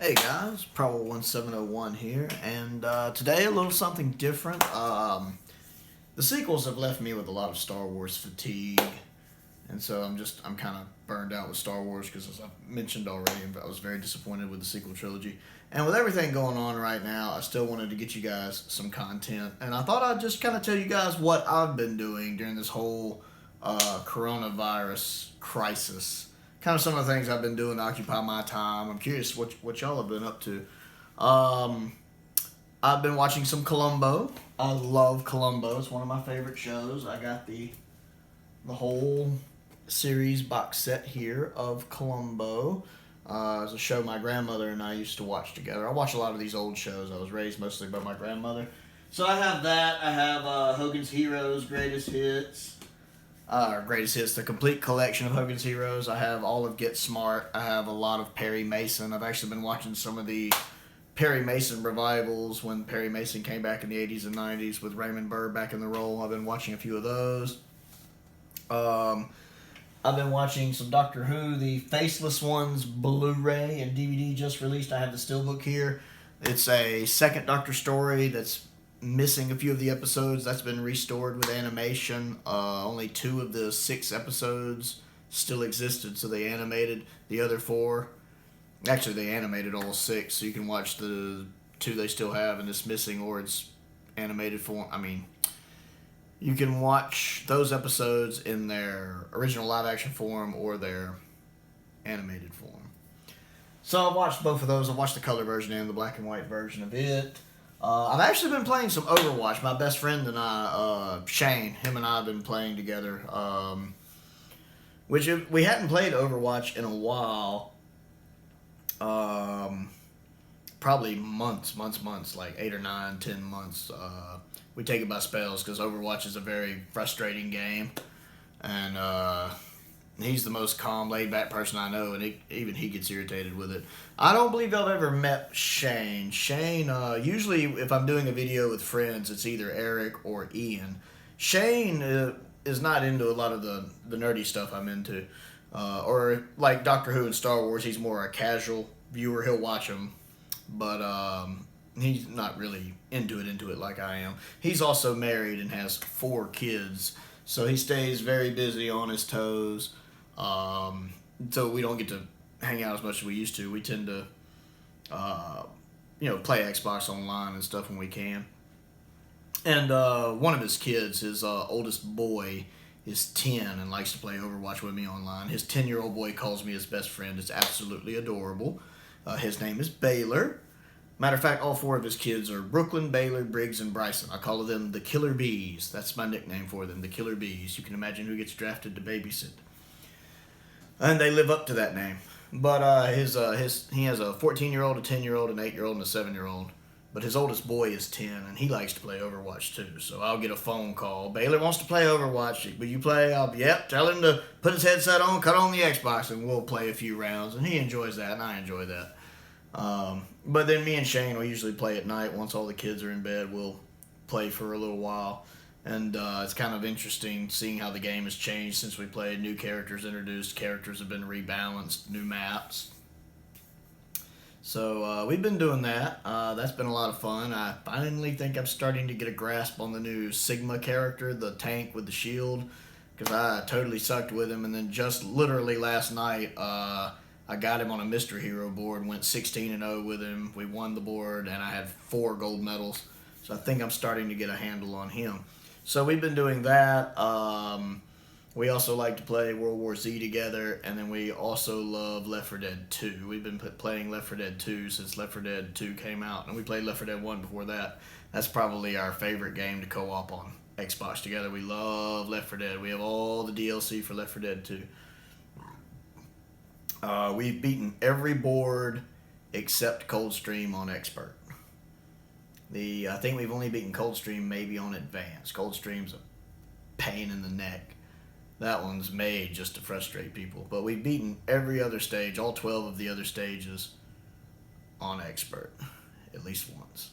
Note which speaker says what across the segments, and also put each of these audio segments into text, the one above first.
Speaker 1: Hey guys, Probable1701 here, and today a little something different. The sequels have left me with a lot of Star Wars fatigue, and so I'm kind of burned out with Star Wars because, as I've mentioned already, I was very disappointed with the sequel trilogy. And with everything going on right now, I still wanted to get you guys some content, and I thought I'd just kind of tell you guys what I've been doing during this whole coronavirus crisis. Kind of some of the things I've been doing to occupy my time. I'm curious what y'all have been up to. Um, I've been watching some Columbo. I love Columbo. It's one of my favorite shows. I got the whole series box set here of Columbo. It's a show my grandmother and I used to watch together. I watch a lot of these old shows. I was raised mostly by my grandmother. So I have that. I have Hogan's Heroes, Greatest Hits. Greatest Hits, the complete collection of Hogan's Heroes. I have all of Get Smart. I have a lot of Perry Mason. I've actually been watching some of the Perry Mason revivals when Perry Mason came back in the 80s and 90s with Raymond Burr back in the role. I've been watching a few of those. I've been watching some Doctor Who. The Faceless Ones Blu-ray and DVD just released. I have the Steelbook here. It's a second Doctor story that's missing a few of the episodes. That's been restored with animation. Only 2 of the 6 episodes still existed, so they animated the other 4. Actually, they animated all 6, so you can watch the 2 they still have and it's missing, or it's animated form. You can watch those episodes in their original live-action form or their animated form. So I've watched both of those. I've watched the color version and the black and white version of it. I've actually been playing some Overwatch. My best friend and I, Shane, him and I have been playing together. Which we hadn't played Overwatch in a while. Probably months, like 8 or 9, 10 months. We take it by spells because Overwatch is a very frustrating game. And he's the most calm, laid-back person I know, and even he gets irritated with it. I don't believe I've ever met Shane. Shane, usually if I'm doing a video with friends, it's either Eric or Ian. Shane is not into a lot of the nerdy stuff I'm into. Or like Doctor Who and Star Wars, he's more a casual viewer. He'll watch them, but he's not really into it like I am. He's also married and has 4 kids, so he stays very busy on his toes. So we don't get to hang out as much as we used to. We tend to, play Xbox online and stuff when we can. And one of his kids, his oldest boy, is 10 and likes to play Overwatch with me online. His 10-year-old boy calls me his best friend. It's absolutely adorable. His name is Baylor. Matter of fact, all 4 of his kids are Brooklyn, Baylor, Briggs, and Bryson. I call them the Killer Bees. That's my nickname for them, the Killer Bees. You can imagine who gets drafted to babysit. And they live up to that name. But he has a 14-year-old, a 10-year-old, an 8-year-old, and a 7-year-old. But his oldest boy is 10, and he likes to play Overwatch too. So I'll get a phone call. Baylor wants to play Overwatch. Will you play? Yep. Tell him to put his headset on, cut on the Xbox, and we'll play a few rounds. And he enjoys that, and I enjoy that. But then me and Shane will usually play at night. Once all the kids are in bed, we'll play for a little while. And it's kind of interesting seeing how the game has changed since we played. New characters introduced, characters have been rebalanced, new maps. So we've been doing that. That's been a lot of fun. I finally think I'm starting to get a grasp on the new Sigma character, the tank with the shield, because I totally sucked with him. And then just literally last night, I got him on a Mr. Hero board, went 16-0 with him. We won the board, and I had 4 gold medals. So I think I'm starting to get a handle on him. So we've been doing that. We also like to play World War Z together, and then we also love Left 4 Dead 2. We've been playing Left 4 Dead 2 since Left 4 Dead 2 came out, and we played Left 4 Dead 1 before that. That's probably our favorite game to co-op on Xbox together. We love Left 4 Dead. We have all the DLC for Left 4 Dead 2. We've beaten every board except Coldstream on Expert. I think we've only beaten Coldstream maybe on Advanced. Coldstream's a pain in the neck. That one's made just to frustrate people. But we've beaten every other stage, all 12 of the other stages, on Expert, at least once.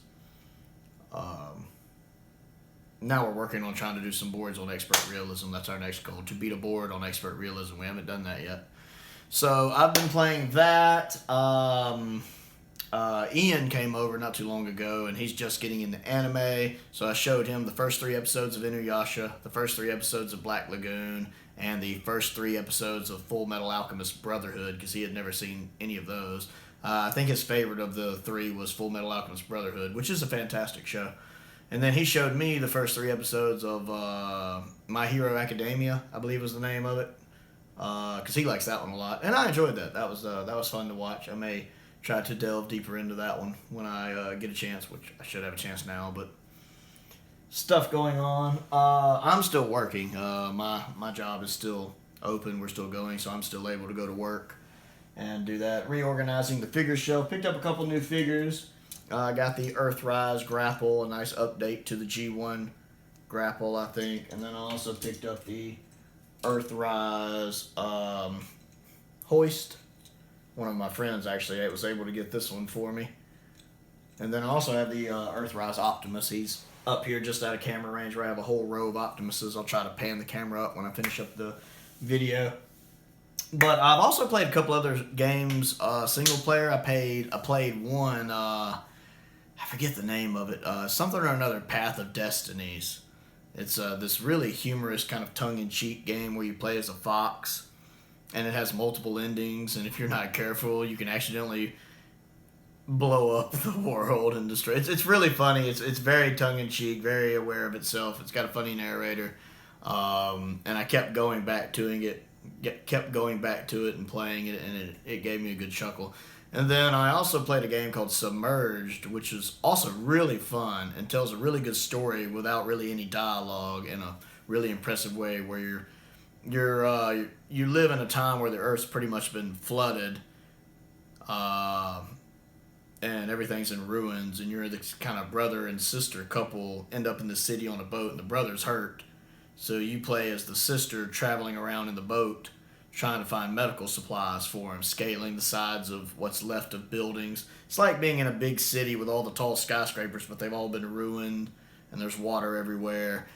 Speaker 1: Now we're working on trying to do some boards on Expert Realism. That's our next goal, to beat a board on Expert Realism. We haven't done that yet. So I've been playing that. Ian came over not too long ago, and he's just getting into anime. So I showed him the first 3 episodes of Inuyasha, the first 3 episodes of Black Lagoon, and the first 3 episodes of Full Metal Alchemist Brotherhood, because he had never seen any of those. I think his favorite of the 3 was Full Metal Alchemist Brotherhood, which is a fantastic show. And then he showed me the first 3 episodes of My Hero Academia, I believe was the name of it, because he likes that one a lot, and I enjoyed that. That was fun to watch. I may try to delve deeper into that one when I get a chance, which I should have a chance now. But stuff going on. I'm still working. My job is still open. We're still going, so I'm still able to go to work and do that. Reorganizing the figure shelf. Picked up a couple new figures. Got the Earthrise grapple, a nice update to the G1 grapple, I think. And then I also picked up the Earthrise hoist. One of my friends actually was able to get this one for me. And then I also have the Earthrise Optimus. He's up here just out of camera range where I have a whole row of Optimuses. I'll try to pan the camera up when I finish up the video. But I've also played a couple other games, single player. I played one, I forget the name of it, something or another, Path of Destinies. It's this really humorous kind of tongue-in-cheek game where you play as a fox, and it has multiple endings, and if you're not careful, you can accidentally blow up the world and destroy it. It's really funny. It's very tongue-in-cheek, very aware of itself. It's got a funny narrator, and I kept going back to it. Kept going back to it and playing it, and it gave me a good chuckle. And then I also played a game called Submerged, which is also really fun and tells a really good story without really any dialogue in a really impressive way, where you live in a time where the Earth's pretty much been flooded, and everything's in ruins, and you're this kind of brother and sister couple end up in the city on a boat, and the brother's hurt. So you play as the sister traveling around in the boat trying to find medical supplies for him, scaling the sides of what's left of buildings. It's like being in a big city with all the tall skyscrapers, but they've all been ruined, and there's water everywhere.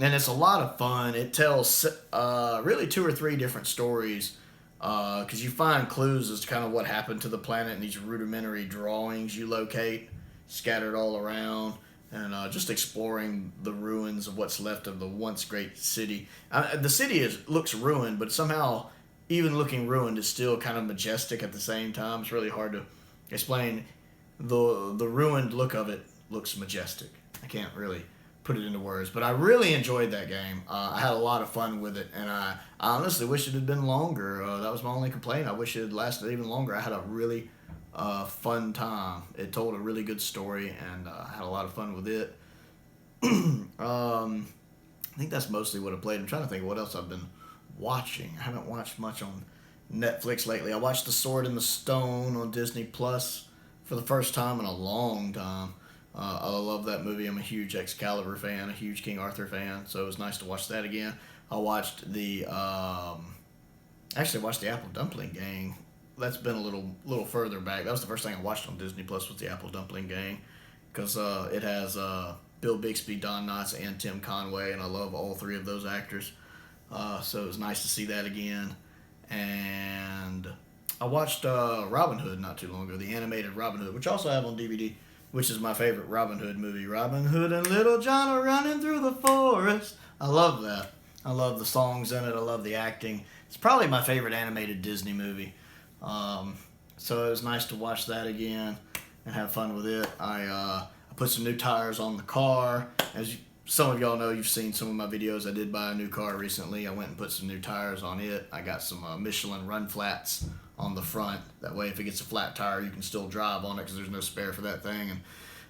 Speaker 1: And it's a lot of fun. It tells really 2 or 3 different stories, because you find clues as to kind of what happened to the planet in these rudimentary drawings you locate scattered all around. And just exploring the ruins of what's left of the once great city. The city looks ruined, but somehow, even looking ruined, is still kind of majestic at the same time. It's really hard to explain. The ruined look of it looks majestic. I can't really put it into words, but I really enjoyed that game. I had a lot of fun with it, and I honestly wish it had been longer. That was my only complaint. I wish it had lasted even longer. I had a really fun time. It told a really good story, and I had a lot of fun with it. I think that's mostly what I played. I'm trying to think of what else I've been watching. I haven't watched much on Netflix lately. I watched The Sword in the Stone on Disney Plus for the first time in a long time. I love that movie. I'm a huge Excalibur fan, a huge King Arthur fan, so it was nice to watch that again. I watched the Apple Dumpling Gang. That's been a little further back. That was the first thing I watched on Disney Plus, was the Apple Dumpling Gang, because it has Bill Bixby, Don Knotts, and Tim Conway, and I love all 3 of those actors. So it was nice to see that again. And I watched Robin Hood not too long ago, the animated Robin Hood, which I also have on DVD, which is my favorite Robin Hood movie. Robin Hood and Little John are running through the forest. I love that. I love the songs in it. I love the acting. It's probably my favorite animated Disney movie. So it was nice to watch that again and have fun with it. I put some new tires on the car. As some of y'all know, you've seen some of my videos. I did buy a new car recently. I went and put some new tires on it. I got some Michelin run flats on the front. That way, if it gets a flat tire, you can still drive on it, because there's no spare for that thing. And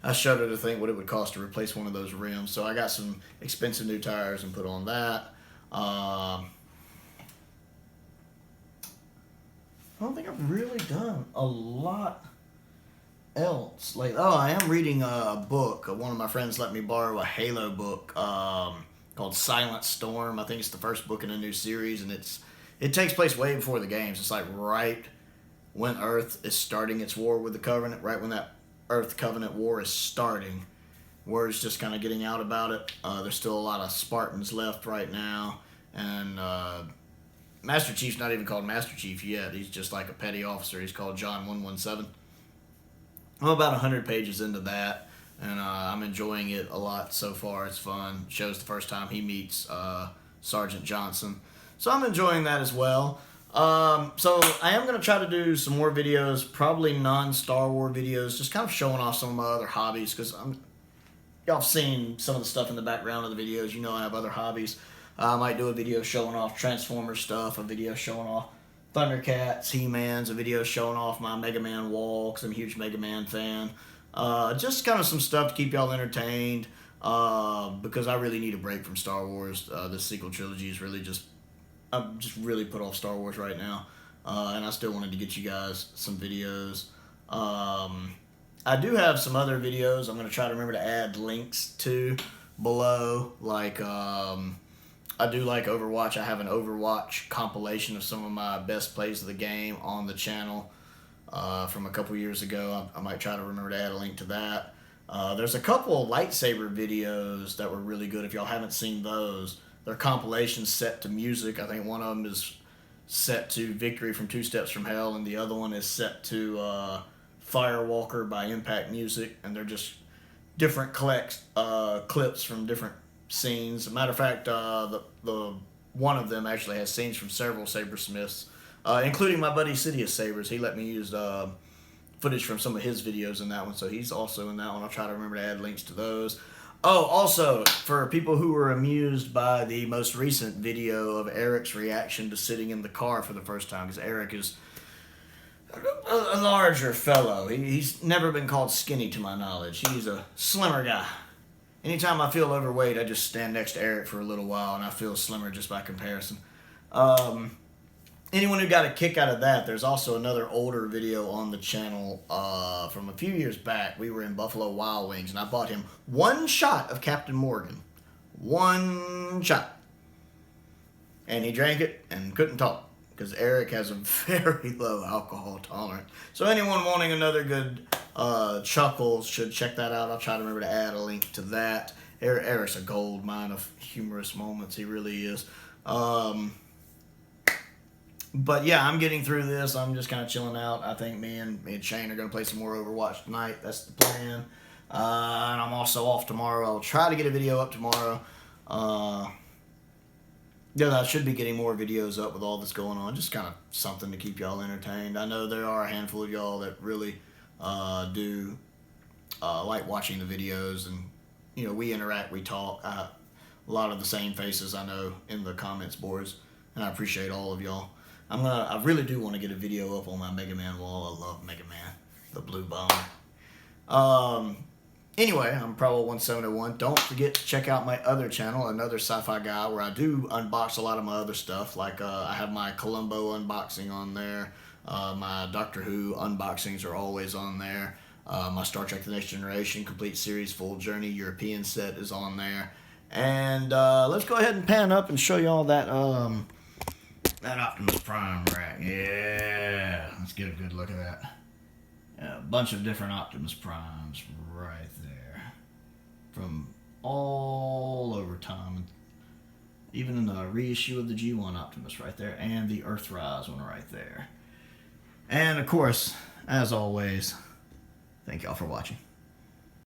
Speaker 1: I shudder to think what it would cost to replace one of those rims. So I got some expensive new tires and put on that. I don't think I've really done a lot else. I am reading a book. One of my friends let me borrow a Halo book called Silent Storm. I think it's the first book in a new series, and it takes place way before the games. It's like right when Earth is starting its war with the Covenant, right when that Earth Covenant war is starting. Word's just kind of getting out about it. There's still a lot of Spartans left right now, and Master Chief's not even called Master Chief yet. He's just like a petty officer. He's called John 117. I'm about 100 pages into that, and I'm enjoying it a lot so far. It's fun. Shows the first time he meets Sergeant Johnson. So I'm enjoying that as well. So I am going to try to do some more videos, probably non-Star Wars videos, just kind of showing off some of my other hobbies, because y'all have seen some of the stuff in the background of the videos. You know I have other hobbies. I might do a video showing off Transformers stuff, a video showing off Thundercats, He-Man's, a video showing off my Mega Man wall, because I'm a huge Mega Man fan. Just kind of some stuff to keep y'all entertained, because I really need a break from Star Wars. This sequel trilogy is really I'm just really put off Star Wars right now, and I still wanted to get you guys some videos. I do have some other videos I'm going to try to remember to add links to below, like I do like Overwatch. I have an Overwatch compilation of some of my best plays of the game on the channel from a couple years ago. I might try to remember to add a link to that. There's a couple of lightsaber videos that were really good if y'all haven't seen those. They're compilations set to music. I think one of them is set to Victory from Two Steps from Hell, and the other one is set to Firewalker by Impact Music, and they're just different clips from different scenes. As a matter of fact, the one of them actually has scenes from several Sabersmiths, including my buddy Sidious Sabers. He let me use footage from some of his videos in that one, so he's also in that one. I'll try to remember to add links to those. Oh, also, for people who were amused by the most recent video of Eric's reaction to sitting in the car for the first time, because Eric is a larger fellow. He's never been called skinny to my knowledge. He's a slimmer guy. Anytime I feel overweight, I just stand next to Eric for a little while, and I feel slimmer just by comparison. Anyone who got a kick out of that, there's also another older video on the channel from a few years back. We were in Buffalo Wild Wings, and I bought him one shot of Captain Morgan. One shot. And he drank it and couldn't talk, because Eric has a very low alcohol tolerance. So anyone wanting another good chuckles should check that out. I'll try to remember to add a link to that. Eric's a gold mine of humorous moments. He really is. But yeah, I'm getting through this. I'm just kind of chilling out. I think me and Shane are going to play some more Overwatch tonight. That's the plan. And I'm also off tomorrow. I'll try to get a video up tomorrow. Yeah, I should be getting more videos up with all this going on. Just kind of something to keep y'all entertained. I know there are a handful of y'all that really do like watching the videos, and you know, we interact, we talk. A lot of the same faces I know in the comments boards, and I appreciate all of y'all. I really do want to get a video up on my Mega Man wall. I love Mega Man, the blue bomber. Anyway, I'm Probo1701. Don't forget to check out my other channel, Another Sci-Fi Guy, where I do unbox a lot of my other stuff. Like I have my Columbo unboxing on there. My Doctor Who unboxings are always on there. My Star Trek The Next Generation Complete Series Full Journey European set is on there. And let's go ahead and pan up and show you all that Optimus Prime rack. Yeah, let's get a good look at that. Yeah, a bunch of different Optimus Primes right there, from all over time. Even in the reissue of the G1 Optimus right there, and the Earthrise one right there. And of course, as always, thank y'all for watching.